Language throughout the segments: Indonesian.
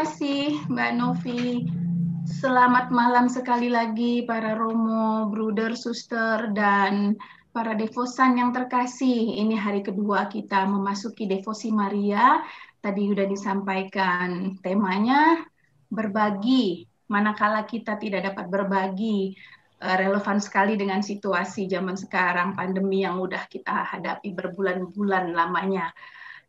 kasih Mbak Novi. Selamat malam sekali lagi para Romo, Bruder, Suster, dan para devosan yang terkasih. Ini hari kedua kita memasuki devosi Maria. Tadi sudah disampaikan temanya berbagi. Manakala kita tidak dapat berbagi, relevan sekali dengan situasi zaman sekarang, pandemi yang udah kita hadapi berbulan-bulan lamanya.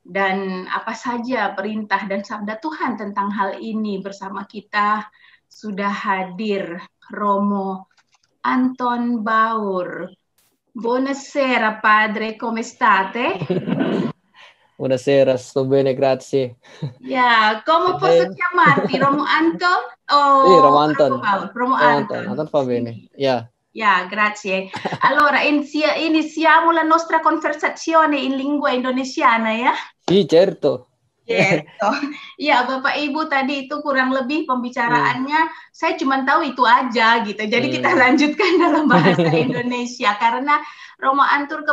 Dan apa saja perintah dan sabda Tuhan tentang hal ini bersama kita sudah hadir Romo Anton Baur. Buonasera padre, come state? Buonasera, sto bene, grazie. Ya, come posso chiamarti? Romo Anton? Sì, Romo Anton. Romo Baur? Romo Anton. Anton. Anton va bene. Yeah. Ya, grazie. Allora, iniziamo la nostra conversazione in lingua indonesiana ya. Sì, certo. Gitu. Ya, Bapak Ibu tadi itu kurang lebih pembicaraannya, saya cuma tahu itu aja gitu. Jadi kita lanjutkan dalam bahasa Indonesia karena Romo Anton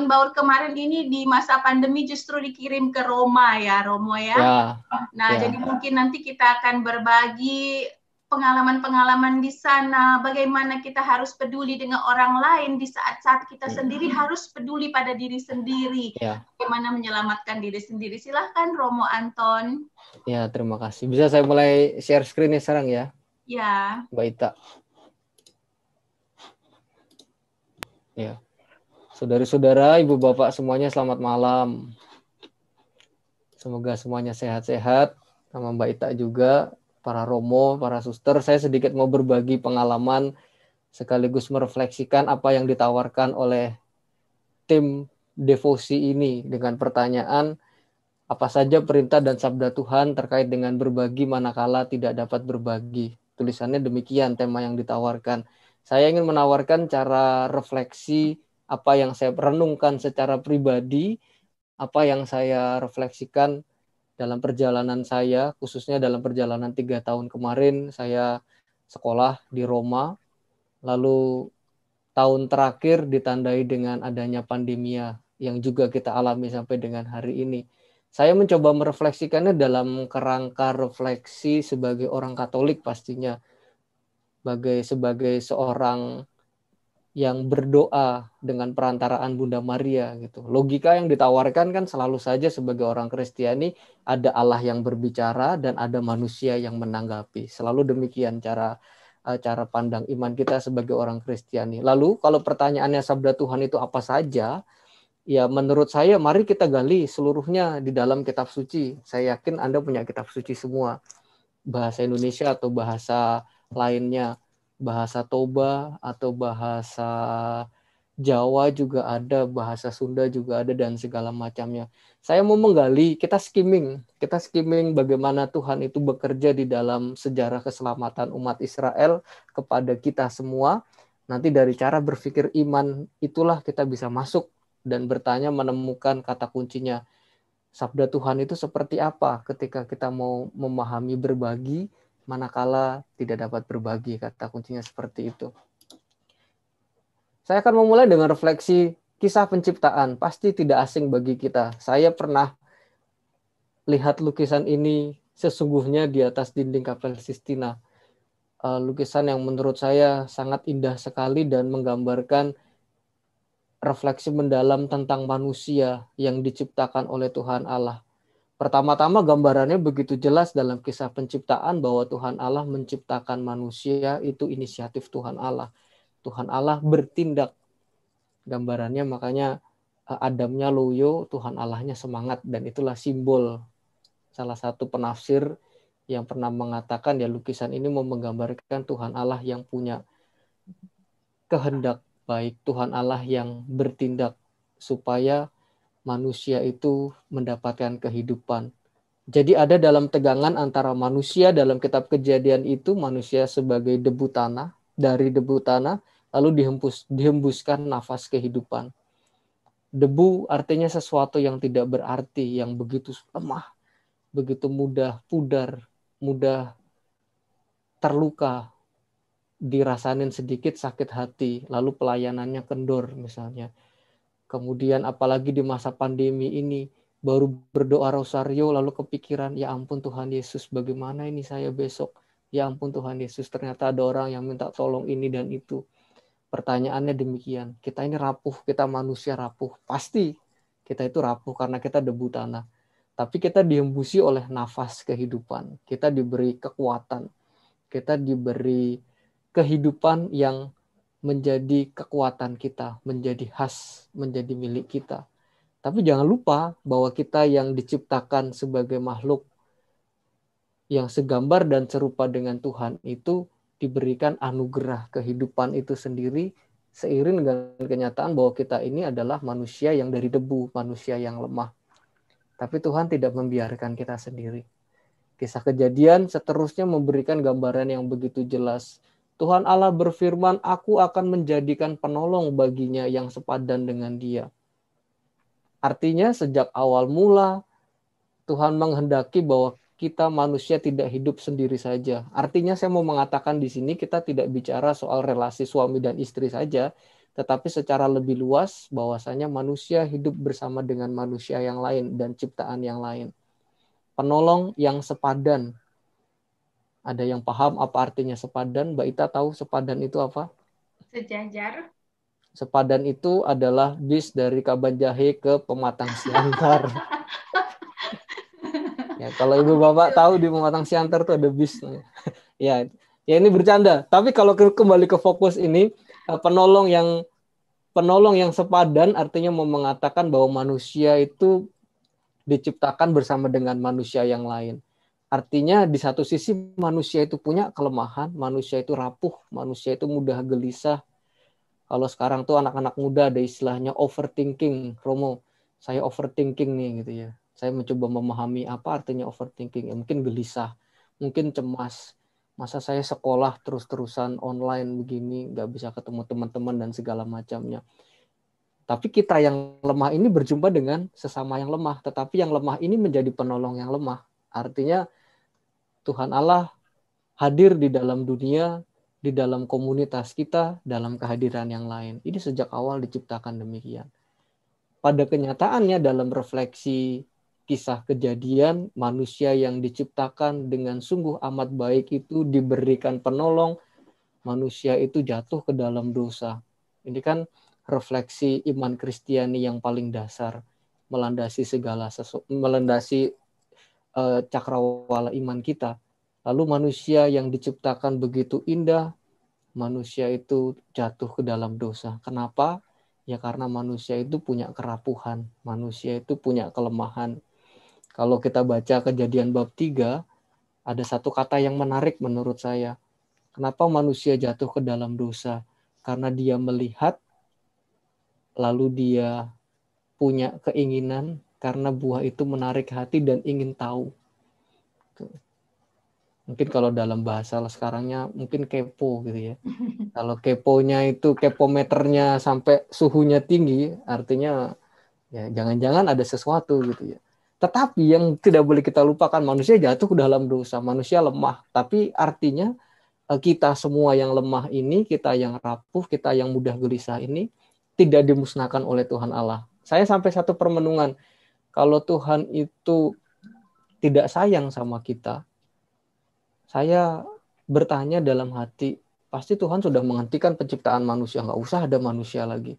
Baur kemarin ini di masa pandemi justru dikirim ke Roma ya, Romo ya. Nah, jadi mungkin nanti kita akan berbagi pengalaman-pengalaman di sana, bagaimana kita harus peduli dengan orang lain di saat-saat kita sendiri harus peduli pada diri sendiri. Bagaimana menyelamatkan diri sendiri. Silahkan Romo Anton. Ya, terima kasih. Bisa saya mulai share screen-nya sekarang ya? Ya. Mbak Ita. Ya. Saudara-saudara, Ibu Bapak semuanya selamat malam. Semoga semuanya sehat-sehat. Sama Mbak Ita juga. Para Romo, para suster, saya sedikit mau berbagi pengalaman sekaligus merefleksikan apa yang ditawarkan oleh tim devosi ini dengan pertanyaan apa saja perintah dan sabda Tuhan terkait dengan berbagi manakala tidak dapat berbagi. Tulisannya demikian tema yang ditawarkan. Saya ingin menawarkan cara refleksi apa yang saya renungkan secara pribadi, apa yang saya refleksikan dalam perjalanan saya, khususnya dalam perjalanan 3 tahun kemarin, saya sekolah di Roma, lalu tahun terakhir ditandai dengan adanya pandemi yang juga kita alami sampai dengan hari ini. Saya mencoba merefleksikannya dalam kerangka refleksi sebagai orang Katolik pastinya, sebagai seorang yang berdoa dengan perantaraan Bunda Maria gitu. Logika yang ditawarkan kan selalu saja sebagai orang Kristiani ada Allah yang berbicara dan ada manusia yang menanggapi. Selalu demikian cara pandang iman kita sebagai orang Kristiani. Lalu kalau pertanyaannya sabda Tuhan itu apa saja? Ya menurut saya mari kita gali seluruhnya di dalam kitab suci. Saya yakin Anda punya kitab suci semua. Bahasa Indonesia atau bahasa lainnya. Bahasa Toba atau bahasa Jawa juga ada, bahasa Sunda juga ada dan segala macamnya. Saya mau menggali, kita skimming bagaimana Tuhan itu bekerja di dalam sejarah keselamatan umat Israel kepada kita semua. Nanti dari cara berpikir iman itulah kita bisa masuk dan bertanya menemukan kata kuncinya. Sabda Tuhan itu seperti apa ketika kita mau memahami berbagi, manakala tidak dapat berbagi, kata kuncinya seperti itu. Saya akan memulai dengan refleksi kisah penciptaan, pasti tidak asing bagi kita. Saya pernah lihat lukisan ini sesungguhnya di atas dinding Kapel Sistina. Lukisan yang menurut saya sangat indah sekali dan menggambarkan refleksi mendalam tentang manusia yang diciptakan oleh Tuhan Allah. Pertama-tama gambarannya begitu jelas dalam kisah penciptaan bahwa Tuhan Allah menciptakan manusia itu inisiatif Tuhan Allah. Tuhan Allah bertindak. Gambarannya makanya Adamnya loyo, Tuhan Allahnya semangat, dan itulah simbol. Salah satu penafsir yang pernah mengatakan ya lukisan ini mau menggambarkan Tuhan Allah yang punya kehendak baik, Tuhan Allah yang bertindak supaya manusia itu mendapatkan kehidupan. Jadi ada dalam tegangan antara manusia dalam kitab Kejadian itu, manusia sebagai debu tanah, dari debu tanah, lalu dihembuskan nafas kehidupan. Debu artinya sesuatu yang tidak berarti, yang begitu lemah, begitu mudah pudar, mudah terluka, dirasain sedikit sakit hati, lalu pelayanannya kendor misalnya. Kemudian apalagi di masa pandemi ini, baru berdoa rosario lalu kepikiran, ya ampun Tuhan Yesus, bagaimana ini saya besok? Ya ampun Tuhan Yesus, ternyata ada orang yang minta tolong ini dan itu. Pertanyaannya demikian, kita ini rapuh, kita manusia rapuh. Pasti kita itu rapuh karena kita debu tanah. Tapi kita dihembusi oleh nafas kehidupan. Kita diberi kekuatan. Kita diberi kehidupan yang menjadi kekuatan kita, menjadi khas, menjadi milik kita. Tapi jangan lupa bahwa kita yang diciptakan sebagai makhluk yang segambar dan serupa dengan Tuhan itu diberikan anugerah kehidupan itu sendiri seiring dengan kenyataan bahwa kita ini adalah manusia yang dari debu, manusia yang lemah. Tapi Tuhan tidak membiarkan kita sendiri. Kisah Kejadian seterusnya memberikan gambaran yang begitu jelas. Tuhan Allah berfirman, aku akan menjadikan penolong baginya yang sepadan dengan dia. Artinya sejak awal mula Tuhan menghendaki bahwa kita manusia tidak hidup sendiri saja. Artinya saya mau mengatakan di sini kita tidak bicara soal relasi suami dan istri saja, tetapi secara lebih luas bahwasanya manusia hidup bersama dengan manusia yang lain dan ciptaan yang lain. Penolong yang sepadan. Ada yang paham apa artinya sepadan? Mbak Ita tahu sepadan itu apa? Sejajar. Sepadan itu adalah bis dari Kabanjahe ke Pematang Siantar. Ya, kalau ibu bapak tahu di Pematang Siantar tuh ada bis. Ya, ya ini bercanda. Tapi kalau kembali ke fokus ini, penolong yang sepadan artinya mau mengatakan bahwa manusia itu diciptakan bersama dengan manusia yang lain. Artinya di satu sisi manusia itu punya kelemahan, manusia itu rapuh, manusia itu mudah gelisah. Kalau sekarang tuh anak-anak muda ada istilahnya overthinking, Romo. Saya overthinking nih gitu ya. Saya mencoba memahami apa artinya overthinking. Ya, mungkin gelisah, mungkin cemas. Masa saya sekolah terus-terusan online begini, nggak bisa ketemu teman-teman dan segala macamnya. Tapi kita yang lemah ini berjumpa dengan sesama yang lemah. Tetapi yang lemah ini menjadi penolong yang lemah. Artinya Tuhan Allah hadir di dalam dunia, di dalam komunitas kita, dalam kehadiran yang lain. Ini sejak awal diciptakan demikian. Pada kenyataannya dalam refleksi kisah Kejadian, manusia yang diciptakan dengan sungguh amat baik itu diberikan penolong, manusia itu jatuh ke dalam dosa. Ini kan refleksi iman Kristiani yang paling dasar, melandasi cakrawala iman kita. Lalu manusia yang diciptakan begitu indah, manusia itu jatuh ke dalam dosa. Kenapa? Ya karena manusia itu punya kerapuhan, manusia itu punya kelemahan. Kalau kita baca Kejadian bab 3, ada satu kata yang menarik menurut saya. Kenapa manusia jatuh ke dalam dosa? Karena dia melihat, lalu dia punya keinginan, karena buah itu menarik hati dan ingin tahu. Mungkin kalau dalam bahasa sekarangnya mungkin kepo gitu ya. Kalau keponya itu kepometernya sampai suhunya tinggi, artinya ya jangan-jangan ada sesuatu gitu ya. Tetapi yang tidak boleh kita lupakan, manusia jatuh ke dalam dosa, manusia lemah. Tapi artinya kita semua yang lemah ini, kita yang rapuh, kita yang mudah gelisah ini tidak dimusnahkan oleh Tuhan Allah. Saya sampai satu permenungan, kalau Tuhan itu tidak sayang sama kita, saya bertanya dalam hati, pasti Tuhan sudah menghentikan penciptaan manusia, nggak usah ada manusia lagi.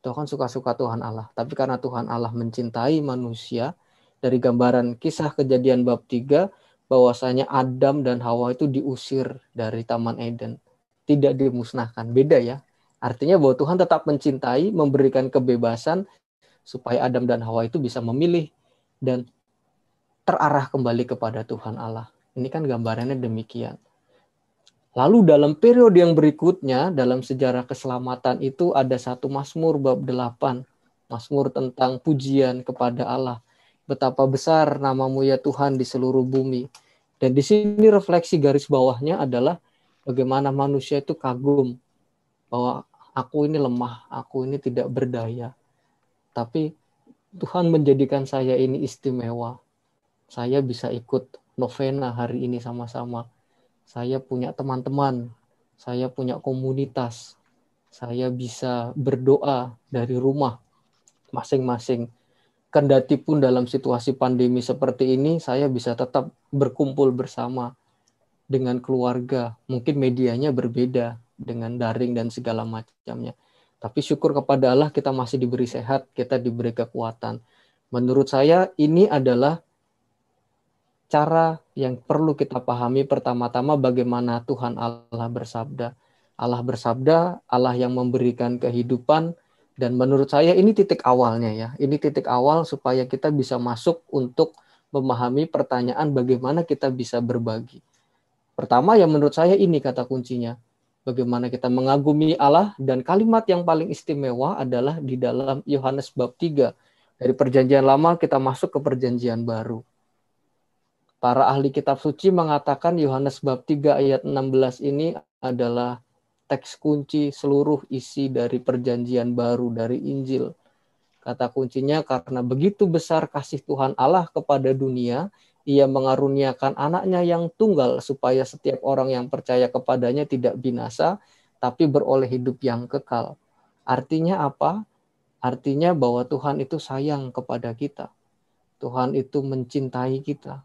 Tuhan suka-suka Tuhan Allah. Tapi karena Tuhan Allah mencintai manusia, dari gambaran kisah Kejadian bab 3, bahwasanya Adam dan Hawa itu diusir dari Taman Eden. Tidak dimusnahkan. Beda ya. Artinya bahwa Tuhan tetap mencintai, memberikan kebebasan, supaya Adam dan Hawa itu bisa memilih dan terarah kembali kepada Tuhan Allah. Ini kan gambarannya demikian. Lalu dalam periode yang berikutnya, dalam sejarah keselamatan itu ada satu Mazmur bab 8. Mazmur tentang pujian kepada Allah. Betapa besar namamu ya Tuhan di seluruh bumi. Dan di sini refleksi garis bawahnya adalah bagaimana manusia itu kagum. Bahwa aku ini lemah, aku ini tidak berdaya. Tapi Tuhan menjadikan saya ini istimewa. Saya bisa ikut novena hari ini sama-sama. Saya punya teman-teman, saya punya komunitas, saya bisa berdoa dari rumah masing-masing. kendati pun dalam situasi pandemi seperti ini, saya bisa tetap berkumpul bersama dengan keluarga. Mungkin medianya berbeda dengan daring dan segala macamnya. Tapi syukur kepada Allah kita masih diberi sehat, kita diberi kekuatan. Menurut saya ini adalah cara yang perlu kita pahami pertama-tama bagaimana Tuhan Allah bersabda. Allah bersabda, Allah yang memberikan kehidupan, dan menurut saya ini titik awalnya ya. Ini titik awal supaya kita bisa masuk untuk memahami pertanyaan bagaimana kita bisa berbagi. Pertama yang menurut saya ini kata kuncinya. Bagaimana kita mengagumi Allah, dan kalimat yang paling istimewa adalah di dalam Yohanes bab 3. Dari perjanjian lama kita masuk ke perjanjian baru. Para ahli kitab suci mengatakan Yohanes bab 3 ayat 16 ini adalah teks kunci seluruh isi dari perjanjian baru, dari Injil. Kata kuncinya, karena begitu besar kasih Tuhan Allah kepada dunia, Ia mengaruniakan anaknya yang tunggal supaya setiap orang yang percaya kepadanya tidak binasa, tapi beroleh hidup yang kekal. Artinya apa? Artinya bahwa Tuhan itu sayang kepada kita. Tuhan itu mencintai kita.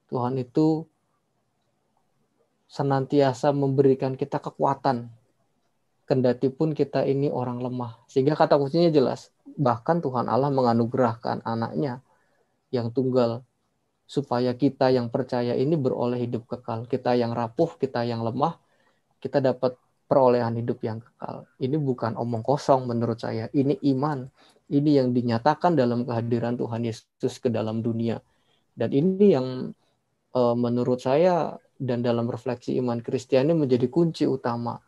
Tuhan itu senantiasa memberikan kita kekuatan, kendati pun kita ini orang lemah. Sehingga kata kuncinya jelas, bahkan Tuhan Allah menganugerahkan anaknya yang tunggal, supaya kita yang percaya ini beroleh hidup kekal. Kita yang rapuh, kita yang lemah, kita dapat perolehan hidup yang kekal. Ini bukan omong kosong menurut saya, ini iman. Ini yang dinyatakan dalam kehadiran Tuhan Yesus ke dalam dunia. Dan ini yang menurut saya dan dalam refleksi iman Kristiani menjadi kunci utama.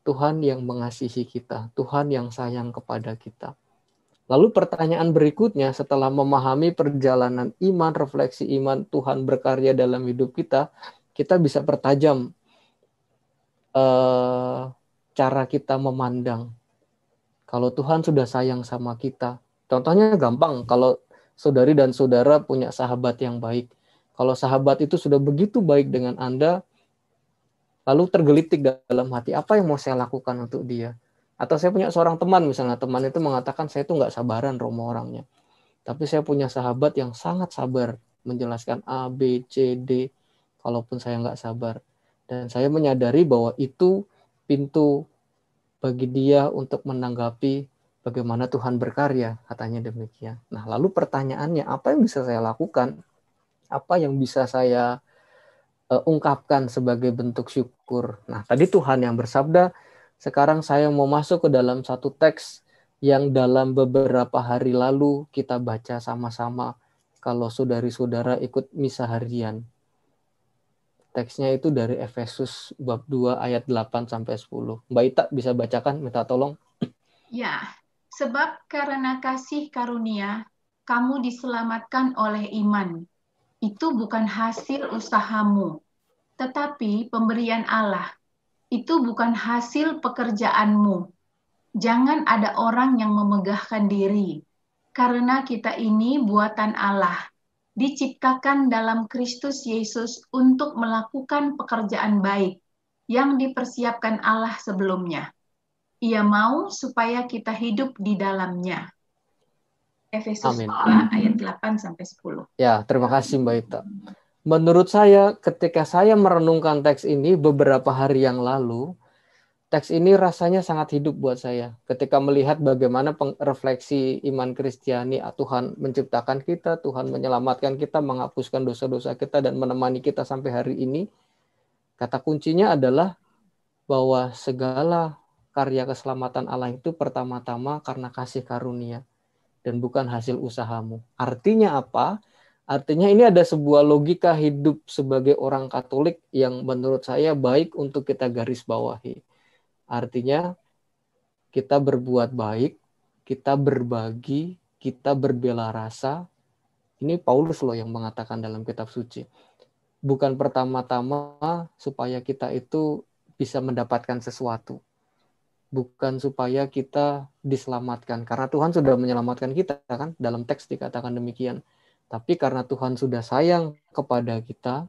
Tuhan yang mengasihi kita, Tuhan yang sayang kepada kita. Lalu pertanyaan berikutnya setelah memahami perjalanan iman, refleksi iman, Tuhan berkarya dalam hidup kita, kita bisa pertajam cara kita memandang. Kalau Tuhan sudah sayang sama kita, contohnya gampang, kalau saudari dan saudara punya sahabat yang baik, kalau sahabat itu sudah begitu baik dengan Anda, lalu tergelitik dalam hati, apa yang mau saya lakukan untuk dia? Atau saya punya seorang teman, misalnya teman itu mengatakan, saya itu nggak sabaran Romo orangnya. Tapi saya punya sahabat yang sangat sabar, menjelaskan A, B, C, D, kalaupun saya nggak sabar. Dan saya menyadari bahwa itu pintu bagi dia untuk menanggapi bagaimana Tuhan berkarya, katanya demikian. Nah, lalu pertanyaannya, apa yang bisa saya lakukan? Apa yang bisa saya ungkapkan sebagai bentuk syukur? Nah, tadi Tuhan yang bersabda, sekarang saya mau masuk ke dalam satu teks yang dalam beberapa hari lalu kita baca sama-sama kalau saudari-saudara ikut misa harian. Teksnya itu dari Efesus bab 2 ayat 8 sampai 10. Mbak Ita bisa bacakan, minta tolong. Ya, sebab karena kasih karunia kamu diselamatkan oleh iman. Itu bukan hasil usahamu, tetapi pemberian Allah. Itu bukan hasil pekerjaanmu. Jangan ada orang yang memegahkan diri, karena kita ini buatan Allah, diciptakan dalam Kristus Yesus untuk melakukan pekerjaan baik yang dipersiapkan Allah sebelumnya. Ia mau supaya kita hidup di dalamnya. Efesus 2 ayat 8 sampai 10. Ya, terima kasih Mbak Ita. Menurut saya, ketika saya merenungkan teks ini beberapa hari yang lalu, teks ini rasanya sangat hidup buat saya. Ketika melihat bagaimana refleksi iman Kristiani, Tuhan menciptakan kita, Tuhan menyelamatkan kita, menghapuskan dosa-dosa kita, dan menemani kita sampai hari ini, kata kuncinya adalah bahwa segala karya keselamatan Allah itu pertama-tama karena kasih karunia, dan bukan hasil usahamu. Artinya apa? Artinya ini ada sebuah logika hidup sebagai orang Katolik yang menurut saya baik untuk kita garis bawahi. Artinya kita berbuat baik, kita berbagi, kita berbela rasa. Ini Paulus loh yang mengatakan dalam kitab suci. Bukan pertama-tama supaya kita itu bisa mendapatkan sesuatu. Bukan supaya kita diselamatkan. Karena Tuhan sudah menyelamatkan kita kan, dalam teks dikatakan demikian. Tapi karena Tuhan sudah sayang kepada kita,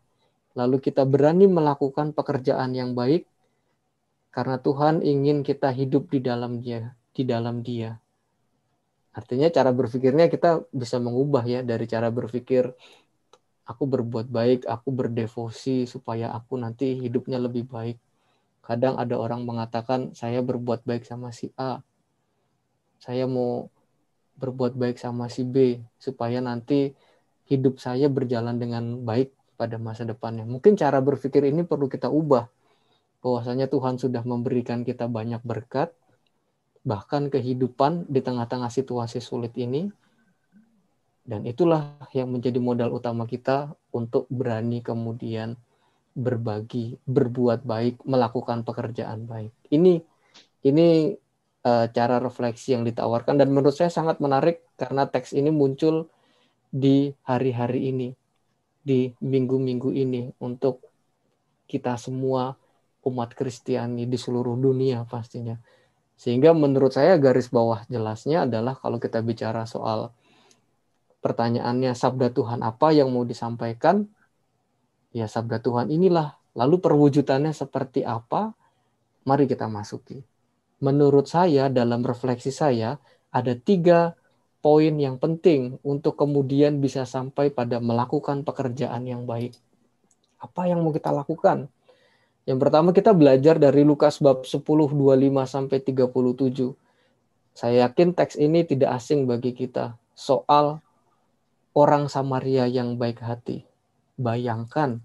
lalu kita berani melakukan pekerjaan yang baik, karena Tuhan ingin kita hidup di dalam Dia, di dalam Dia. Artinya cara berpikirnya kita bisa mengubah ya, dari cara berpikir aku berbuat baik, aku berdevosi supaya aku nanti hidupnya lebih baik. Kadang ada orang mengatakan saya berbuat baik sama si A, saya mau berbuat baik sama si B supaya nanti hidup saya berjalan dengan baik pada masa depannya. Mungkin cara berpikir ini perlu kita ubah, bahwasanya Tuhan sudah memberikan kita banyak berkat, bahkan kehidupan di tengah-tengah situasi sulit ini, dan itulah yang menjadi modal utama kita untuk berani kemudian berbagi, berbuat baik, melakukan pekerjaan baik. Ini cara refleksi yang ditawarkan, dan menurut saya sangat menarik karena teks ini muncul di hari-hari ini, di minggu-minggu ini, untuk kita semua umat Kristiani di seluruh dunia pastinya. Sehingga menurut saya garis bawah jelasnya adalah kalau kita bicara soal pertanyaannya sabda Tuhan apa yang mau disampaikan, ya sabda Tuhan inilah. Lalu perwujudannya seperti apa? Mari kita masuki. Menurut saya, dalam refleksi saya, ada 3 poin yang penting untuk kemudian bisa sampai pada melakukan pekerjaan yang baik. Apa yang mau kita lakukan? Yang pertama, kita belajar dari Lukas bab 10, 25 sampai 37. Saya yakin teks ini tidak asing bagi kita. Soal orang Samaria yang baik hati. Bayangkan,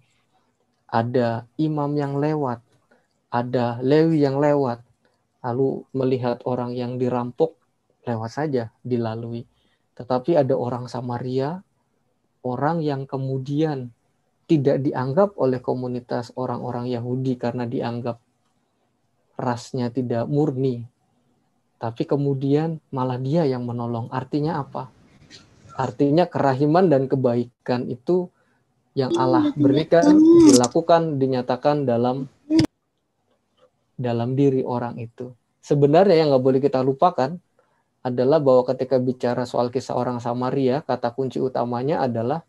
ada imam yang lewat, ada Lewi yang lewat, lalu melihat orang yang dirampok, lewat saja dilalui. Tetapi ada orang Samaria, orang yang kemudian tidak dianggap oleh komunitas orang-orang Yahudi karena dianggap rasnya tidak murni. Tapi kemudian malah dia yang menolong. Artinya apa? Artinya kerahiman dan kebaikan itu yang Allah berikan, dilakukan, dinyatakan dalam diri orang itu. Sebenarnya yang nggak boleh kita lupakan adalah bahwa ketika bicara soal kisah orang Samaria, kata kunci utamanya adalah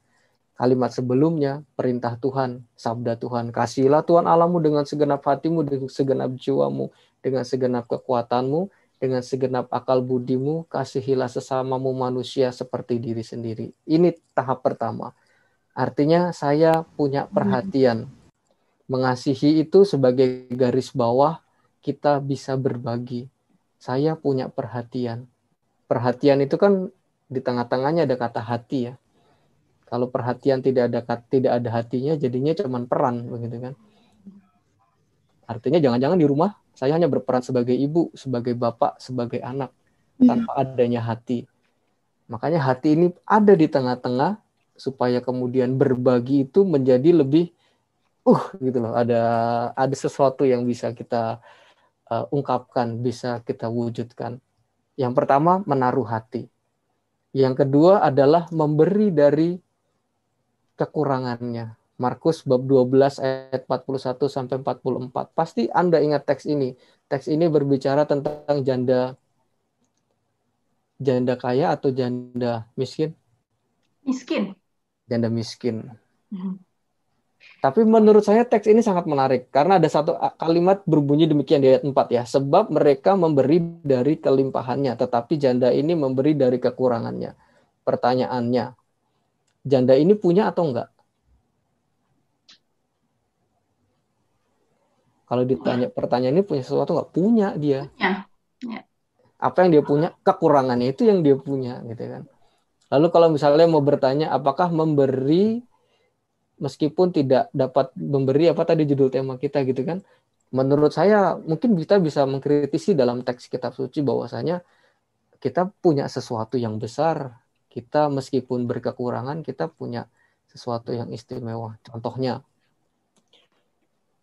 kalimat sebelumnya, perintah Tuhan, sabda Tuhan. Kasihilah Tuhan Allahmu dengan segenap hatimu, dengan segenap jiwamu, dengan segenap kekuatanmu, dengan segenap akal budimu, kasihilah sesamamu manusia seperti diri sendiri. Ini tahap pertama. Artinya saya punya perhatian. Mengasihi itu sebagai garis bawah, kita bisa berbagi. Saya punya perhatian. Perhatian itu kan di tengah-tengahnya ada kata hati ya. Kalau perhatian tidak ada hatinya, jadinya cuman peran begitu kan. Artinya jangan-jangan di rumah saya hanya berperan sebagai ibu, sebagai bapak, sebagai anak, tanpa adanya hati. Makanya hati ini ada di tengah-tengah supaya kemudian berbagi itu menjadi lebih gitu loh. Ada sesuatu yang bisa kita ungkapkan, bisa kita wujudkan. Yang pertama, menaruh hati. Yang kedua adalah memberi dari kekurangannya. Markus bab 12 ayat 41 sampai 44. Pasti Anda ingat teks ini. Teks ini berbicara tentang janda kaya atau janda miskin? Miskin. Janda miskin. Tapi menurut saya teks ini sangat menarik karena ada satu kalimat berbunyi demikian di ayat 4 ya. Sebab mereka memberi dari kelimpahannya, tetapi janda ini memberi dari kekurangannya. Pertanyaannya, janda ini punya atau enggak? Kalau ditanya pertanyaan ini punya sesuatu nggak? Punya dia. Ya. Apa yang dia punya? Kekurangannya itu yang dia punya, gitu kan. Lalu kalau misalnya mau bertanya, apakah memberi meskipun tidak dapat memberi apa tadi judul tema kita gitu kan? Menurut saya mungkin kita bisa mengkritisi dalam teks kitab suci bahwasanya kita punya sesuatu yang besar. Kita meskipun berkekurangan, kita punya sesuatu yang istimewa. Contohnya,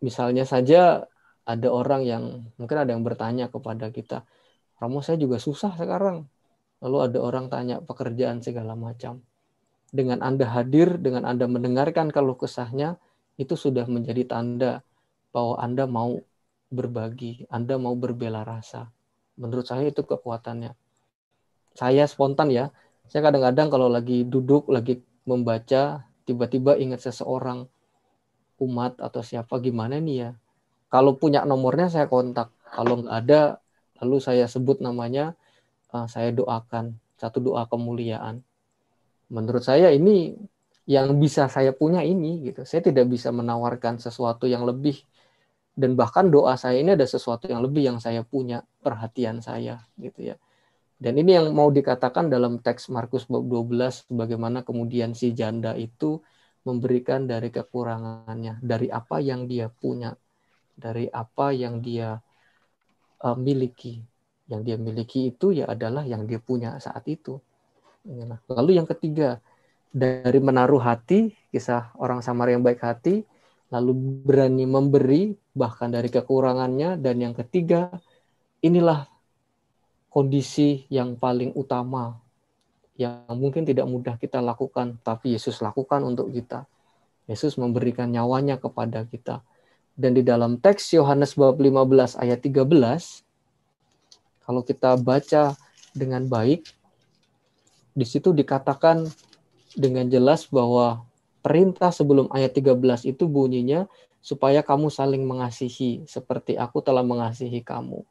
misalnya saja ada orang yang mungkin ada yang bertanya kepada kita, Romo saya juga susah sekarang. Lalu ada orang tanya pekerjaan segala macam. Dengan Anda hadir, dengan Anda mendengarkan keluh kesahnya, itu sudah menjadi tanda bahwa Anda mau berbagi, Anda mau berbela rasa. Menurut saya itu kekuatannya. Saya spontan ya, saya kadang-kadang kalau lagi duduk, lagi membaca, tiba-tiba ingat seseorang, umat atau siapa, gimana nih ya. Kalau punya nomornya saya kontak, kalau nggak ada, lalu saya sebut namanya, saya doakan. satu doa kemuliaan. Menurut saya ini yang bisa saya punya ini gitu. Saya tidak bisa menawarkan sesuatu yang lebih, dan bahkan doa saya ini ada sesuatu yang lebih yang saya punya, perhatian saya gitu ya. Dan ini yang mau dikatakan dalam teks Markus bab 12, bagaimana kemudian si janda itu memberikan dari kekurangannya, dari apa yang dia punya, dari apa yang dia miliki. Yang dia miliki itu ya adalah yang dia punya saat itu. Lalu yang ketiga, dari menaruh hati, kisah orang Samaria yang baik hati, lalu berani memberi bahkan dari kekurangannya, dan yang ketiga, inilah kondisi yang paling utama yang mungkin tidak mudah kita lakukan, tapi Yesus lakukan untuk kita. Yesus memberikan nyawanya kepada kita. Dan di dalam teks Yohanes bab 15 ayat 13, kalau kita baca dengan baik, di situ dikatakan dengan jelas bahwa perintah sebelum ayat 13 itu bunyinya, supaya kamu saling mengasihi seperti aku telah mengasihi kamu.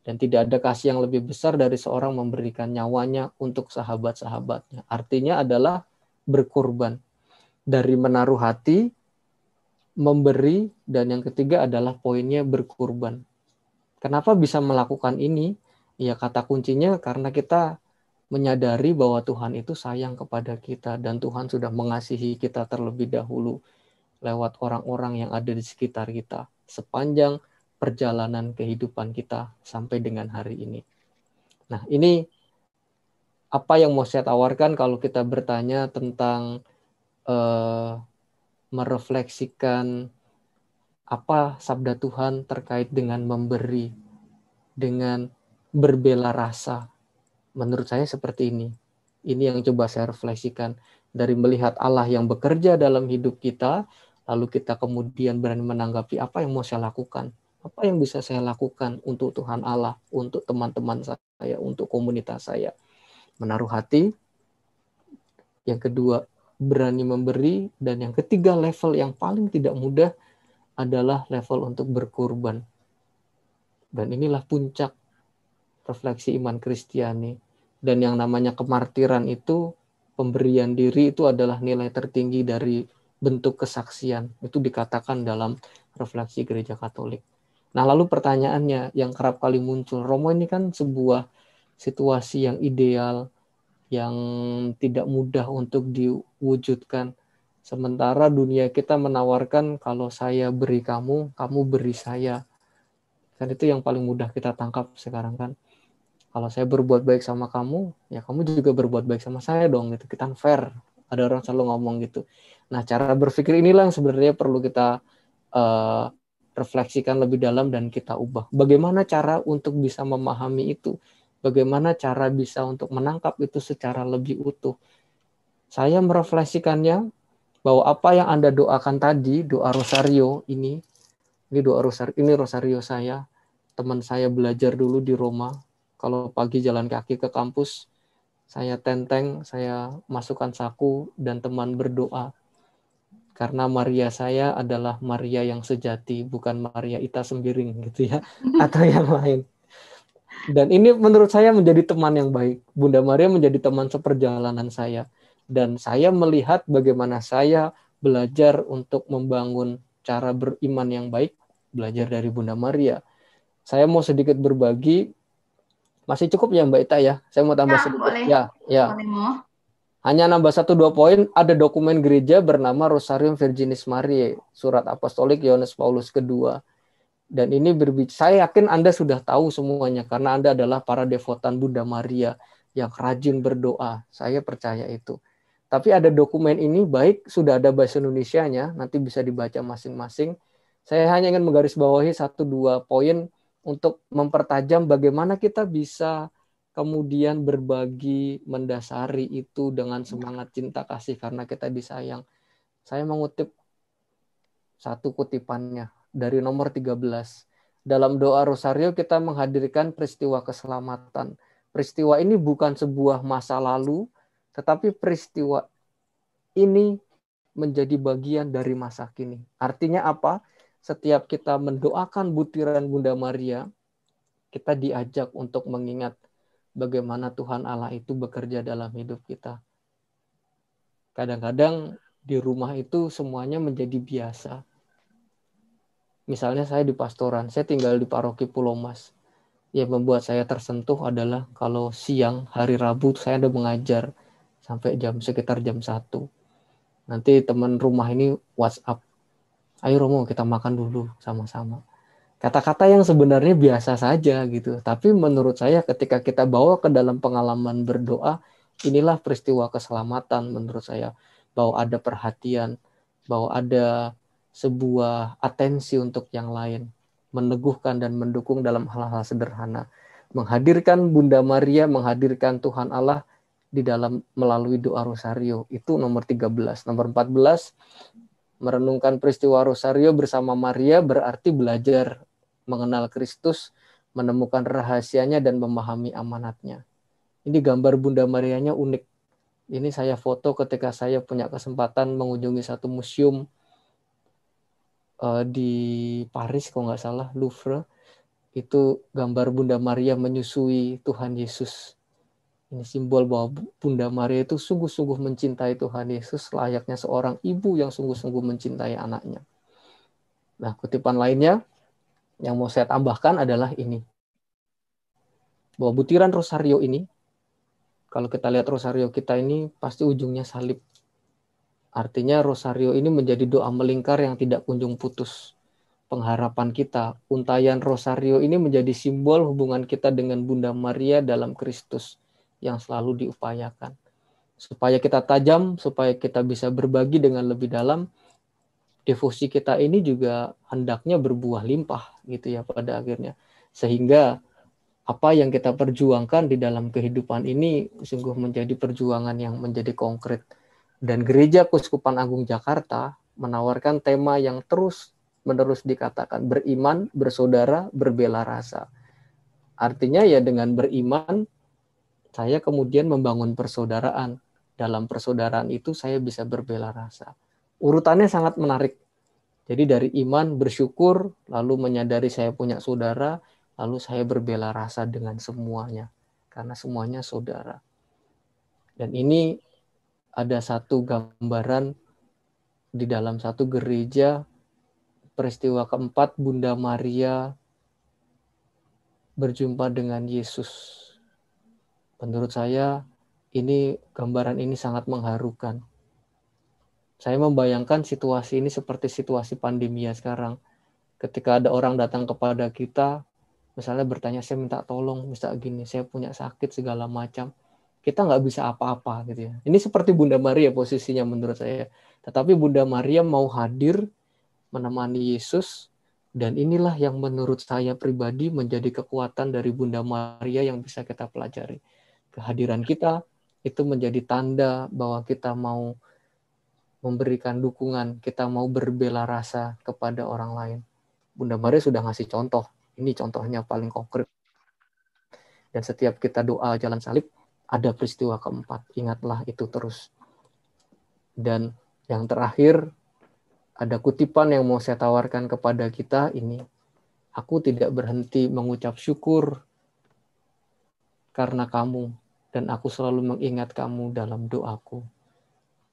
Dan tidak ada kasih yang lebih besar dari seorang memberikan nyawanya untuk sahabat-sahabatnya. Artinya adalah berkorban. Dari menaruh hati, memberi, dan yang ketiga adalah poinnya berkorban. Kenapa bisa melakukan ini? Ya kata kuncinya karena kita menyadari bahwa Tuhan itu sayang kepada kita, dan Tuhan sudah mengasihi kita terlebih dahulu lewat orang-orang yang ada di sekitar kita sepanjang perjalanan kehidupan kita sampai dengan hari ini. Nah, ini apa yang mau saya tawarkan kalau kita bertanya tentang merefleksikan apa sabda Tuhan terkait dengan memberi, dengan berbela rasa. Menurut saya seperti ini. Ini yang coba saya refleksikan. Dari melihat Allah yang bekerja dalam hidup kita, lalu kita kemudian berani menanggapi apa yang mau saya lakukan. Apa yang bisa saya lakukan untuk Tuhan Allah, untuk teman-teman saya, untuk komunitas saya. Menaruh hati. Yang kedua, berani memberi. Dan yang ketiga, level yang paling tidak mudah adalah level untuk berkorban. Dan inilah puncak refleksi iman Kristiani. Dan yang namanya kemartiran itu, pemberian diri itu adalah nilai tertinggi dari bentuk kesaksian. Itu dikatakan dalam refleksi Gereja Katolik. Nah, lalu pertanyaannya yang kerap kali muncul, Romo ini kan sebuah situasi yang ideal, yang tidak mudah untuk diwujudkan. Sementara dunia kita menawarkan kalau saya beri kamu, kamu beri saya. Kan itu yang paling mudah kita tangkap sekarang kan. Kalau saya berbuat baik sama kamu, ya kamu juga berbuat baik sama saya dong gitu. Kita fair. Ada orang selalu ngomong gitu. Nah, cara berpikir inilah yang sebenarnya perlu kita refleksikan lebih dalam dan kita ubah. Bagaimana cara untuk bisa memahami itu? Bagaimana cara bisa untuk menangkap itu secara lebih utuh? Saya merefleksikannya bahwa apa yang Anda doakan tadi, doa rosario ini rosario saya. Teman saya belajar dulu di Roma. Kalau pagi jalan kaki ke kampus, saya tenteng, saya masukkan saku, dan teman berdoa. Karena Maria saya adalah Maria yang sejati, bukan Maria Ita Sembiring gitu ya, atau yang lain. Dan ini menurut saya menjadi teman yang baik. Bunda Maria menjadi teman seperjalanan saya. Dan saya melihat bagaimana saya belajar untuk membangun cara beriman yang baik, belajar dari Bunda Maria. Saya mau sedikit berbagi. Masih cukup ya Mbak Ita ya? Saya mau tambah sedikit. Boleh. Ya. Boleh, Mo. Hanya nambah 1-2 poin, ada dokumen gereja bernama Rosarium Virginis Mariae, surat apostolik Yohanes Paulus II. Dan ini saya yakin Anda sudah tahu semuanya, karena Anda adalah para devotan Bunda Maria yang rajin berdoa. Saya percaya itu. Tapi ada dokumen ini, baik sudah ada bahasa Indonesianya, nanti bisa dibaca masing-masing. Saya hanya ingin menggarisbawahi 1-2 poin untuk mempertajam bagaimana kita bisa kemudian berbagi, mendasari itu dengan semangat cinta kasih karena kita disayang. Saya mengutip satu kutipannya dari nomor 13. Dalam doa Rosario kita menghadirkan peristiwa keselamatan. Peristiwa ini bukan sebuah masa lalu, tetapi peristiwa ini menjadi bagian dari masa kini. Artinya apa? Setiap kita mendoakan butiran Bunda Maria, kita diajak untuk mengingat bagaimana Tuhan Allah itu bekerja dalam hidup kita. Kadang-kadang di rumah itu semuanya menjadi biasa. Misalnya saya di pastoran, saya tinggal di paroki Pulau Mas. Yang membuat saya tersentuh adalah kalau siang hari Rabu saya ada mengajar sampai sekitar jam 1. Nanti teman rumah ini WhatsApp, ayo Romo kita makan dulu sama-sama. Kata-kata yang sebenarnya biasa saja gitu. Tapi menurut saya ketika kita bawa ke dalam pengalaman berdoa, inilah peristiwa keselamatan menurut saya. Bahwa ada perhatian, bahwa ada sebuah atensi untuk yang lain. Meneguhkan dan mendukung dalam hal-hal sederhana. Menghadirkan Bunda Maria, menghadirkan Tuhan Allah di dalam melalui doa rosario. Itu nomor 13. Nomor 14, merenungkan peristiwa rosario bersama Maria berarti belajar mengenal Kristus, menemukan rahasianya dan memahami amanatnya. Ini gambar Bunda Marianya unik. Ini saya foto ketika saya punya kesempatan mengunjungi satu museum di Paris, kalau nggak salah, Louvre. Itu gambar Bunda Maria menyusui Tuhan Yesus. Ini simbol bahwa Bunda Maria itu sungguh-sungguh mencintai Tuhan Yesus, layaknya seorang ibu yang sungguh-sungguh mencintai anaknya. Nah, kutipan lainnya yang mau saya tambahkan adalah ini. Bahwa butiran rosario ini, kalau kita lihat rosario kita ini, pasti ujungnya salib. Artinya rosario ini menjadi doa melingkar yang tidak kunjung putus. Pengharapan kita, untayan rosario ini menjadi simbol hubungan kita dengan Bunda Maria dalam Kristus yang selalu diupayakan. Supaya kita tajam, supaya kita bisa berbagi dengan lebih dalam, devosi kita ini juga hendaknya berbuah limpah gitu ya pada akhirnya. Sehingga apa yang kita perjuangkan di dalam kehidupan ini sungguh menjadi perjuangan yang menjadi konkret. Dan Gereja Keuskupan Agung Jakarta menawarkan tema yang terus-menerus dikatakan beriman, bersaudara, berbela rasa. Artinya ya dengan beriman, saya kemudian membangun persaudaraan. Dalam persaudaraan itu saya bisa berbela rasa. Urutannya sangat menarik. Jadi dari iman, bersyukur, lalu menyadari saya punya saudara, lalu saya berbela rasa dengan semuanya. Karena semuanya saudara. Dan ini ada satu gambaran di dalam satu gereja, peristiwa keempat, Bunda Maria berjumpa dengan Yesus. Menurut saya, gambaran ini sangat mengharukan. Saya membayangkan situasi ini seperti situasi pandemi sekarang. Ketika ada orang datang kepada kita, misalnya bertanya, saya minta tolong, misalnya gini, saya punya sakit segala macam. Kita nggak bisa apa-apa gitu ya. Ini seperti Bunda Maria posisinya menurut saya. Tetapi Bunda Maria mau hadir menemani Yesus, dan inilah yang menurut saya pribadi menjadi kekuatan dari Bunda Maria yang bisa kita pelajari. Kehadiran kita itu menjadi tanda bahwa kita mau memberikan dukungan, kita mau berbela rasa kepada orang lain. Bunda Maria sudah ngasih contoh. Ini contohnya paling konkret. Dan setiap kita doa jalan salib, ada peristiwa keempat. Ingatlah itu terus. Dan yang terakhir, ada kutipan yang mau saya tawarkan kepada kita ini. Aku tidak berhenti mengucap syukur karena kamu, dan aku selalu mengingat kamu dalam doaku.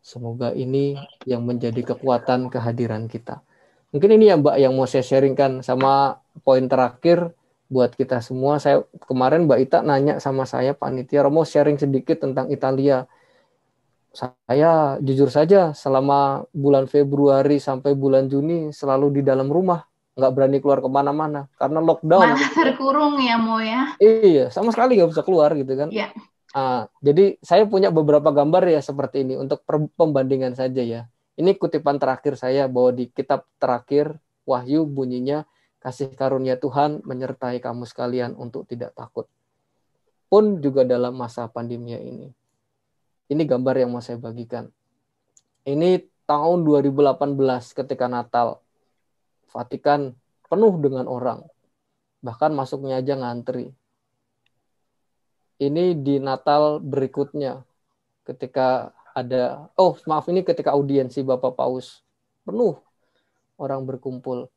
Semoga ini yang menjadi kekuatan kehadiran kita. Mungkin ini ya Mbak yang mau saya sharingkan sama poin terakhir buat kita semua. Saya kemarin Mbak Ita nanya sama saya, panitia, Romo sharing sedikit tentang Italia. Saya jujur saja selama bulan Februari sampai bulan Juni selalu di dalam rumah. Nggak berani keluar kemana-mana karena lockdown. Malah terkurung ya Mo ya. Iya, sama sekali nggak bisa keluar gitu kan. Ya. Jadi saya punya beberapa gambar ya seperti ini untuk pembandingan saja ya. Ini kutipan terakhir saya bahwa di kitab terakhir Wahyu bunyinya, kasih karunia Tuhan menyertai kamu sekalian untuk tidak takut. Pun juga dalam masa pandemi ini. Ini gambar yang mau saya bagikan. Ini tahun 2018 ketika Natal. Vatikan penuh dengan orang. Bahkan masuknya aja ngantri. Ini di Natal berikutnya ketika ini ketika audiensi Bapak Paus penuh orang berkumpul.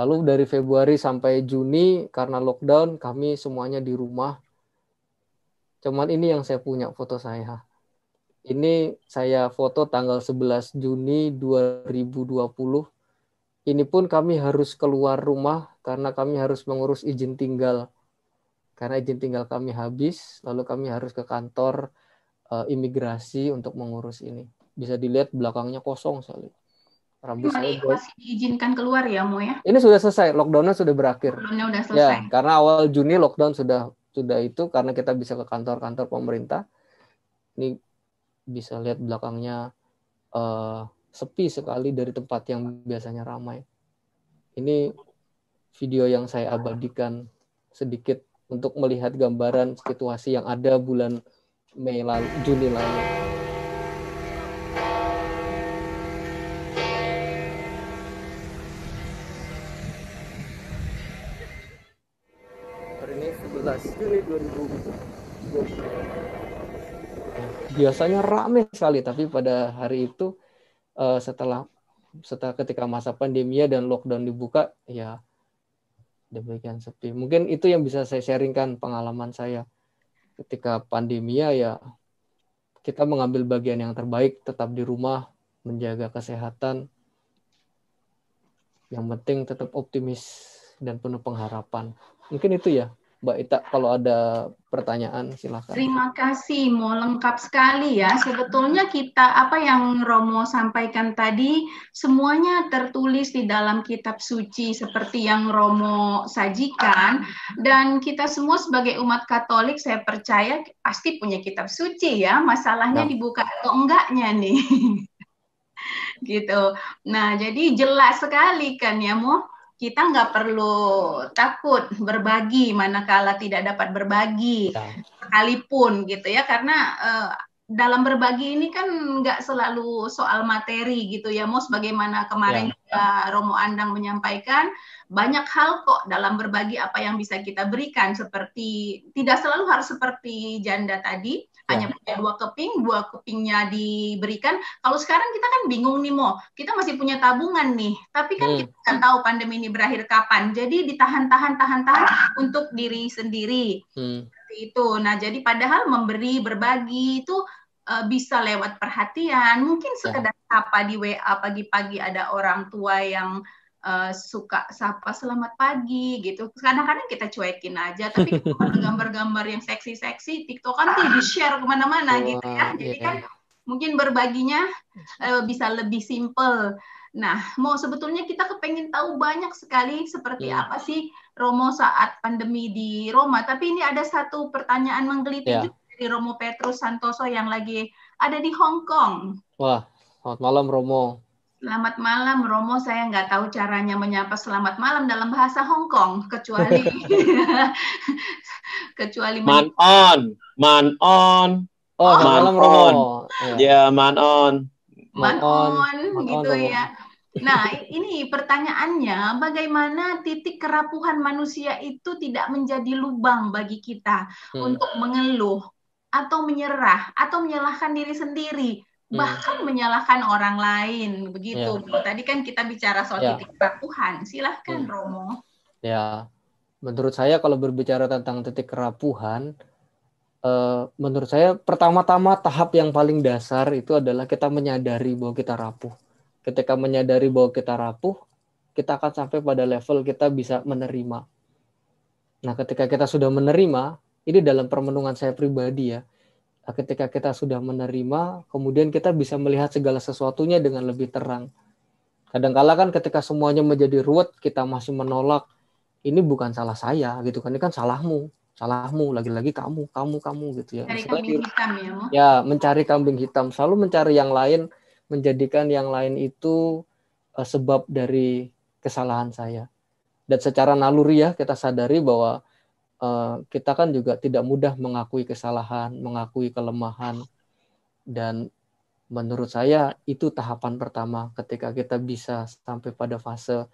Lalu dari Februari sampai Juni karena lockdown kami semuanya di rumah. Cuman ini yang saya punya foto saya. Ini saya foto tanggal 11 Juni 2020. Ini pun kami harus keluar rumah karena kami harus mengurus izin tinggal. Karena izin tinggal kami habis, lalu kami harus ke kantor imigrasi untuk mengurus ini. Bisa dilihat belakangnya kosong sekali. Tapi Rambut saya masih diizinkan keluar ya, Mo ya? ini sudah selesai, lockdownnya sudah berakhir. Lockdownnya udah selesai. Ya, karena awal Juni lockdown sudah itu karena kita bisa ke kantor-kantor pemerintah. Ini bisa lihat belakangnya sepi sekali dari tempat yang biasanya ramai. Ini video yang saya abadikan sedikit untuk melihat gambaran situasi yang ada bulan Juni lalu. Hari ini 11 Juni 2020. Biasanya ramai sekali, tapi pada hari itu setelah ketika masa pandemi dan lockdown dibuka, ya demikian sepi. Mungkin itu yang bisa saya sharingkan pengalaman saya ketika pandemi ya kita mengambil bagian yang terbaik, tetap di rumah, menjaga kesehatan. Yang penting tetap optimis dan penuh pengharapan. Mungkin itu ya, Mbak Ita. Kalau ada pertanyaan silakan. Terima kasih, Mo, lengkap sekali ya. Sebetulnya apa yang Romo sampaikan tadi, semuanya tertulis di dalam kitab suci seperti yang Romo sajikan. Dan kita semua sebagai umat Katolik, saya percaya pasti punya kitab suci ya. Masalahnya dibuka atau enggaknya nih. Gitu. Nah, jadi jelas sekali kan ya, Mo. Kita nggak perlu takut berbagi manakala tidak dapat berbagi sekalipun gitu ya, karena dalam berbagi ini kan nggak selalu soal materi gitu ya, Mo. Sebagaimana kemarin juga Romo Andang menyampaikan, banyak hal kok dalam berbagi apa yang bisa kita berikan, seperti tidak selalu harus seperti janda tadi, hanya punya 2 kepingnya diberikan. Kalau sekarang kita kan bingung nih, Mo, kita masih punya tabungan nih, tapi kan kita kan tahu pandemi ini berakhir kapan, jadi ditahan untuk diri sendiri. Seperti itu. Nah, jadi padahal memberi, berbagi itu bisa lewat perhatian, mungkin sekedar sapa di WA pagi-pagi ada orang tua yang suka sapa selamat pagi gitu. Kadang-kadang kita cuekin aja, tapi gambar-gambar yang seksi-seksi, TikTokan tuh di-share kemana-mana gitu ya. Jadi kan mungkin berbaginya bisa lebih simple. Nah, Mo, sebetulnya kita kepengen tahu banyak sekali seperti apa sih Romo saat pandemi di Roma. Tapi ini ada satu pertanyaan menggelitik juga dari Romo Petrus Santoso yang lagi ada di Hong Kong. Wah, selamat malam Romo. Selamat malam, Romo. Saya nggak tahu caranya menyapa selamat malam dalam bahasa Hong Kong, kecuali man on. Oh, malam Romo. Ya, man on gitu ya. Nah, ini pertanyaannya, bagaimana titik kerapuhan manusia itu tidak menjadi lubang bagi kita untuk mengeluh atau menyerah atau menyalahkan diri sendiri, bahkan menyalahkan orang lain, begitu. Tadi kan kita bicara soal titik kerapuhan. Silahkan, Romo. Ya, menurut saya kalau berbicara tentang titik kerapuhan, menurut saya pertama-tama tahap yang paling dasar itu adalah kita menyadari bahwa kita rapuh. Ketika menyadari bahwa kita rapuh, kita akan sampai pada level kita bisa menerima. Nah, ketika kita sudah menerima, ini dalam permenungan saya pribadi ya, ketika kita sudah menerima, kemudian kita bisa melihat segala sesuatunya dengan lebih terang. Kadang-kala kan ketika semuanya menjadi ruwet, kita masih menolak, ini bukan salah saya gitu kan, ini kan salahmu, lagi-lagi kamu gitu ya. Mencari kambing hitam ya, Mo? Ya, mencari kambing hitam, selalu mencari yang lain, menjadikan yang lain itu sebab dari kesalahan saya. Dan secara naluri ya, kita sadari bahwa kita kan juga tidak mudah mengakui kesalahan, mengakui kelemahan. Dan menurut saya itu tahapan pertama ketika kita bisa sampai pada fase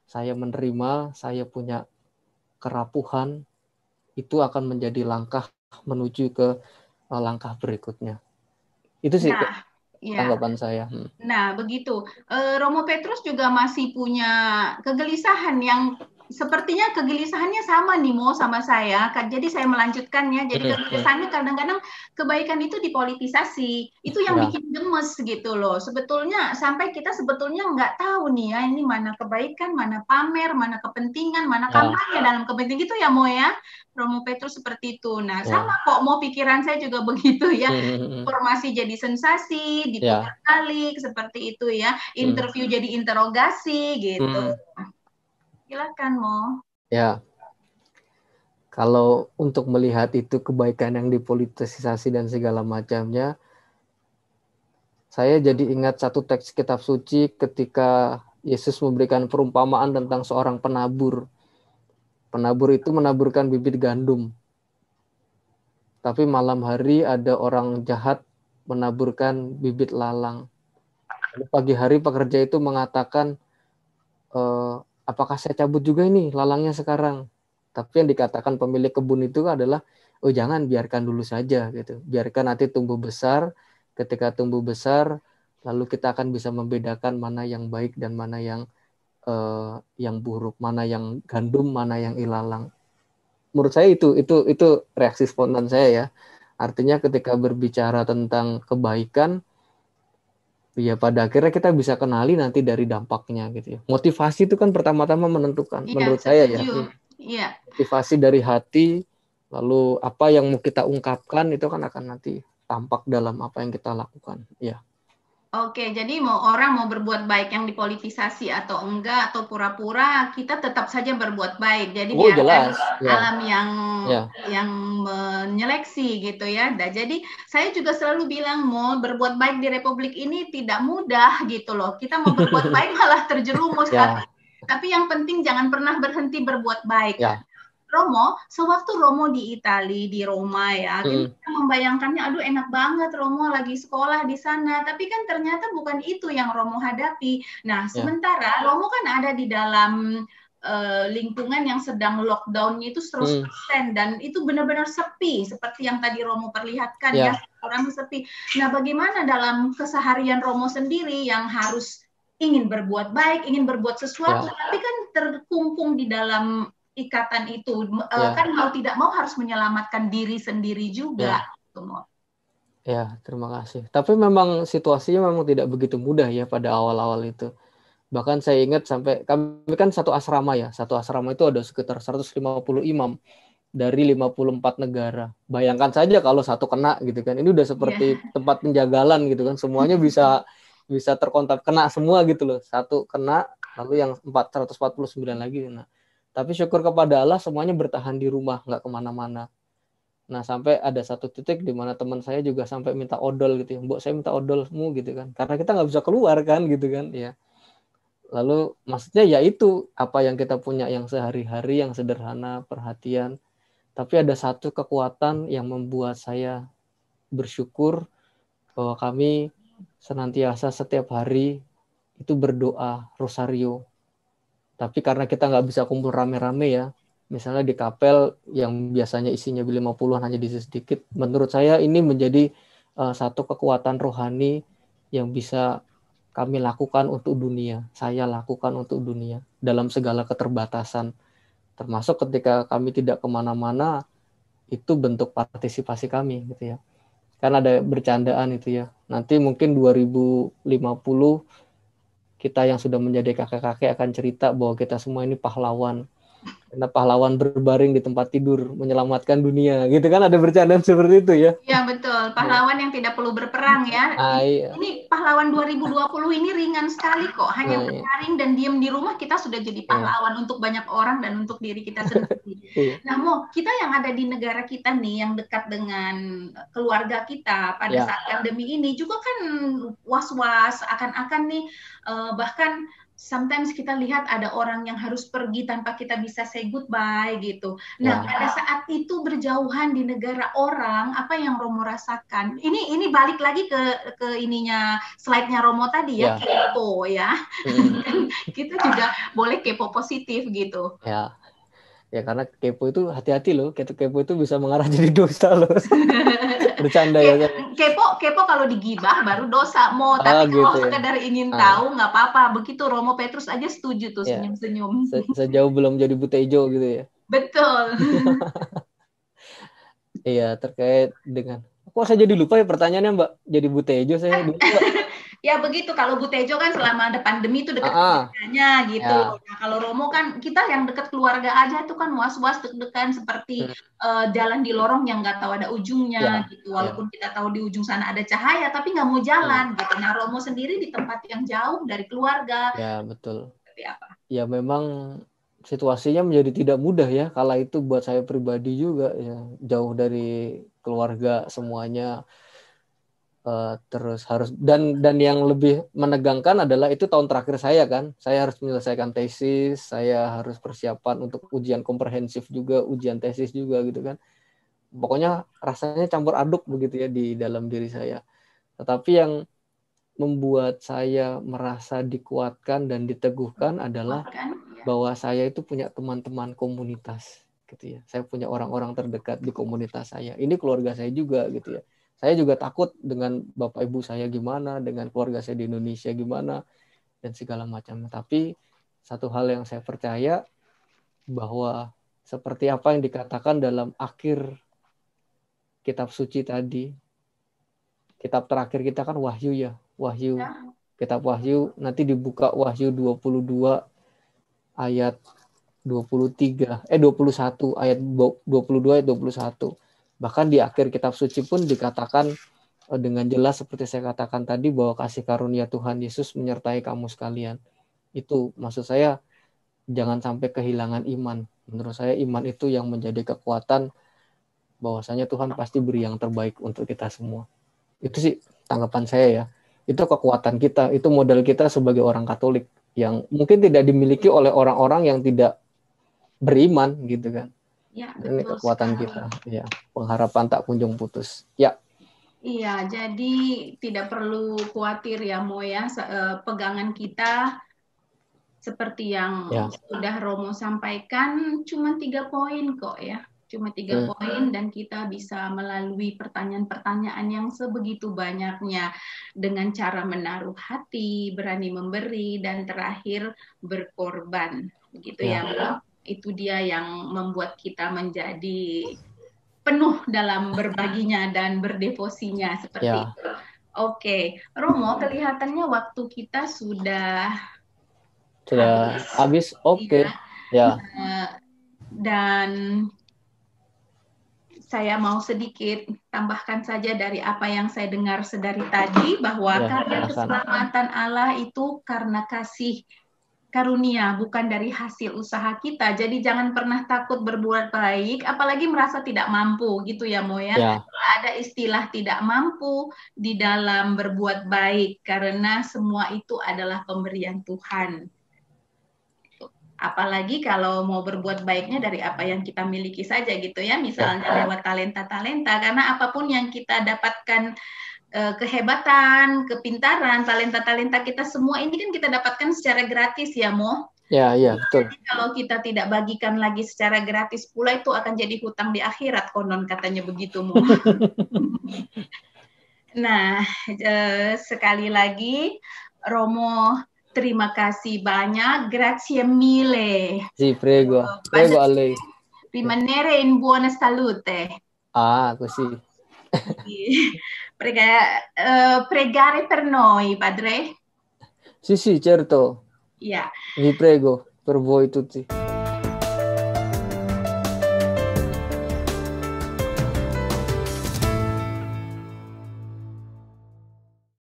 saya menerima, saya punya kerapuhan, itu akan menjadi langkah menuju ke langkah berikutnya. Itu sih tanggapan saya. Nah, begitu. Romo Petrus juga masih punya kegelisahan yang sepertinya kegelisahannya sama nih Mo sama saya. Jadi saya melanjutkannya. Jadi kegelisahannya kadang-kadang kebaikan itu dipolitisasi. Itu yang bikin gemes gitu loh. Sebetulnya sampai kita sebetulnya nggak tahu nih ya, ini mana kebaikan, mana pamer, mana kepentingan, mana kampanye dalam kepentingan itu ya Mo ya. Romo Petrus seperti itu. Nah, sama kok Mo, pikiran saya juga begitu ya. Informasi jadi sensasi, diputar balik seperti itu ya. Interview jadi interogasi gitu. Silakan Mo. Ya, kalau untuk melihat itu kebaikan yang dipolitisasi dan segala macamnya, saya jadi ingat satu teks kitab suci ketika Yesus memberikan perumpamaan tentang seorang penabur. Penabur itu menaburkan bibit gandum. Tapi malam hari ada orang jahat menaburkan bibit lalang. Pagi hari pekerja itu mengatakan, apakah saya cabut juga ini lalangnya sekarang? Tapi yang dikatakan pemilik kebun itu adalah, oh jangan, biarkan dulu saja gitu. Biarkan nanti tumbuh besar. Ketika tumbuh besar, lalu kita akan bisa membedakan mana yang baik dan mana yang buruk, mana yang gandum, mana yang ilalang. Menurut saya itu reaksi spontan saya ya. Artinya ketika berbicara tentang kebaikan, ya pada akhirnya kita bisa kenali nanti dari dampaknya gitu ya. Motivasi itu kan pertama-tama menentukan menurut saya ya. Motivasi dari hati, lalu apa yang mau kita ungkapkan itu kan akan nanti tampak dalam apa yang kita lakukan. Ya. Oke, jadi orang mau berbuat baik yang dipolitisasi atau enggak atau pura-pura, kita tetap saja berbuat baik. Jadi biarkan alam yang menyeleksi gitu ya. Dan jadi saya juga selalu bilang mau berbuat baik di Republik ini tidak mudah gitu loh. Kita mau berbuat baik malah terjerumus. Tapi yang penting jangan pernah berhenti berbuat baik. Romo, sewaktu Romo di Italia, di Roma ya, kita membayangkannya, aduh enak banget Romo lagi sekolah di sana, tapi kan ternyata bukan itu yang Romo hadapi. Nah, sementara Romo kan ada di dalam lingkungan yang sedang lockdown-nya itu 100% dan itu benar-benar sepi, seperti yang tadi Romo perlihatkan ya, orang sepi. Nah, bagaimana dalam keseharian Romo sendiri yang harus ingin berbuat baik, ingin berbuat sesuatu, tapi kan terkungkung di dalam ikatan itu, kan mau tidak mau harus menyelamatkan diri sendiri juga. Ya, terima kasih. Tapi memang situasinya memang tidak begitu mudah ya pada awal-awal itu. Bahkan saya ingat sampai, kami kan satu asrama ya, satu asrama itu ada sekitar 150 imam dari 54 negara. Bayangkan saja kalau satu kena gitu kan, ini udah seperti tempat penjagalan gitu kan, semuanya bisa terkontak, kena semua gitu loh. Satu kena, lalu yang 449 lagi kena. Tapi syukur kepada Allah semuanya bertahan di rumah, nggak kemana-mana. Nah sampai ada satu titik di mana teman saya juga sampai minta odol gitu ya, Mbok saya minta odolmu gitu kan, karena kita nggak bisa keluar kan gitu kan ya. Lalu maksudnya ya itu apa yang kita punya yang sehari-hari yang sederhana, perhatian. Tapi ada satu kekuatan yang membuat saya bersyukur bahwa kami senantiasa setiap hari itu berdoa rosario. Tapi karena kita nggak bisa kumpul rame-rame ya, misalnya di kapel yang biasanya isinya 50-an hanya diisi sedikit, menurut saya ini menjadi satu kekuatan rohani yang bisa kami lakukan untuk dunia, saya lakukan untuk dunia, dalam segala keterbatasan. Termasuk ketika kami tidak kemana-mana, itu bentuk partisipasi kami gitu ya. Kan ada bercandaan itu ya, nanti mungkin 2050, kita yang sudah menjadi kakek-kakek akan cerita bahwa kita semua ini pahlawan. Karena pahlawan berbaring di tempat tidur menyelamatkan dunia. Gitu kan, ada bercandaan seperti itu ya. Iya betul, pahlawan yang tidak perlu berperang ya. Ini pahlawan 2020 ini ringan sekali kok. Hanya berbaring dan diam di rumah kita sudah jadi pahlawan untuk banyak orang dan untuk diri kita sendiri. Nah Mo, kita yang ada di negara kita nih, yang dekat dengan keluarga kita pada saat pandemi ini juga kan was-was akan-akan nih bahkan sometimes kita lihat ada orang yang harus pergi tanpa kita bisa say goodbye gitu. Nah, pada saat itu berjauhan di negara orang, apa yang Romo rasakan? Ini balik lagi ke ininya slide-nya Romo tadi ya, kepo ya. Kita juga boleh kepo positif gitu. Ya karena kepo itu hati-hati loh. Kepo itu bisa mengarah jadi dosa loh. Bercanda ya. Kepo kalau digibah baru dosa Mo, tapi kalau gitu sekedar ingin tahu nggak apa-apa. Begitu Romo Petrus aja setuju tuh senyum-senyum. Sejauh belum jadi buta hijau gitu ya. Betul. Iya, terkait dengan kok saya jadi lupa ya pertanyaannya Mbak. Jadi buta hijau saya dulu Mbak. Ya begitu, kalau Butejo kan selama ada pandemi itu dekat keluarganya gitu loh. Nah kalau Romo kan kita yang dekat keluarga aja itu kan was-was deg-degan seperti jalan di lorong yang nggak tahu ada ujungnya gitu. Walaupun kita tahu di ujung sana ada cahaya tapi nggak mau jalan gitu. Nah Romo sendiri di tempat yang jauh dari keluarga. Ya betul. Seperti apa? Ya memang situasinya menjadi tidak mudah ya. Kala itu buat saya pribadi juga ya, jauh dari keluarga semuanya. Terus harus dan yang lebih menegangkan adalah itu tahun terakhir saya kan, saya harus menyelesaikan tesis, saya harus persiapan untuk ujian komprehensif juga, ujian tesis juga gitu kan, pokoknya rasanya campur aduk begitu ya di dalam diri saya. Tetapi yang membuat saya merasa dikuatkan dan diteguhkan adalah bahwa saya itu punya teman-teman komunitas gitu ya, saya punya orang-orang terdekat di komunitas saya, ini keluarga saya juga gitu ya. Saya juga takut dengan bapak ibu saya gimana, dengan keluarga saya di Indonesia gimana, dan segala macam. Tapi satu hal yang saya percaya bahwa seperti apa yang dikatakan dalam akhir kitab suci tadi, kitab terakhir kita kan Wahyu ya, Wahyu, kitab Wahyu, nanti dibuka Wahyu 22 ayat 21 ayat 22 ayat 21. Bahkan di akhir kitab suci pun dikatakan dengan jelas seperti saya katakan tadi bahwa kasih karunia Tuhan Yesus menyertai kamu sekalian. Itu maksud saya jangan sampai kehilangan iman. Menurut saya iman itu yang menjadi kekuatan bahwasanya Tuhan pasti beri yang terbaik untuk kita semua. Itu sih tanggapan saya ya. Itu kekuatan kita, itu modal kita sebagai orang Katolik yang mungkin tidak dimiliki oleh orang-orang yang tidak beriman gitu kan. Ya, ini kekuatan sekali. Kita ya, pengharapan tak kunjung putus ya. Iya, jadi tidak perlu khawatir ya Mo ya, pegangan kita seperti yang sudah Romo sampaikan cuma 3 poin kok ya, cuma 3 poin, dan kita bisa melalui pertanyaan-pertanyaan yang sebegitu banyaknya dengan cara menaruh hati, berani memberi, dan terakhir berkorban begitu ya Mo. Itu dia yang membuat kita menjadi penuh dalam berbaginya dan berdevosinya seperti itu. Oke, Romo, kelihatannya waktu kita sudah habis. Oke. Ya. Dan saya mau sedikit tambahkan saja dari apa yang saya dengar sedari tadi, bahwa karya keselamatan Allah itu karena kasih karunia, bukan dari hasil usaha kita. Jadi jangan pernah takut berbuat baik, apalagi merasa tidak mampu gitu ya Mo ya. Ada istilah tidak mampu di dalam berbuat baik, karena semua itu adalah pemberian Tuhan. Apalagi kalau mau berbuat baiknya dari apa yang kita miliki saja gitu ya, misalnya lewat talenta-talenta, karena apapun yang kita dapatkan, kehebatan, kepintaran, talenta-talenta kita semua ini kan kita dapatkan secara gratis ya Mo. Ya, betul. Jadi kalau kita tidak bagikan lagi secara gratis pula, itu akan jadi hutang di akhirat, konon katanya begitu Mo. Nah, sekali lagi Romo, terima kasih banyak, grazie mille. Sì, prego a lei. Rimanere in buona salute. Così. Pregare per noi, padre? Sì, certo. Yeah. Vi prego, per voi tutti.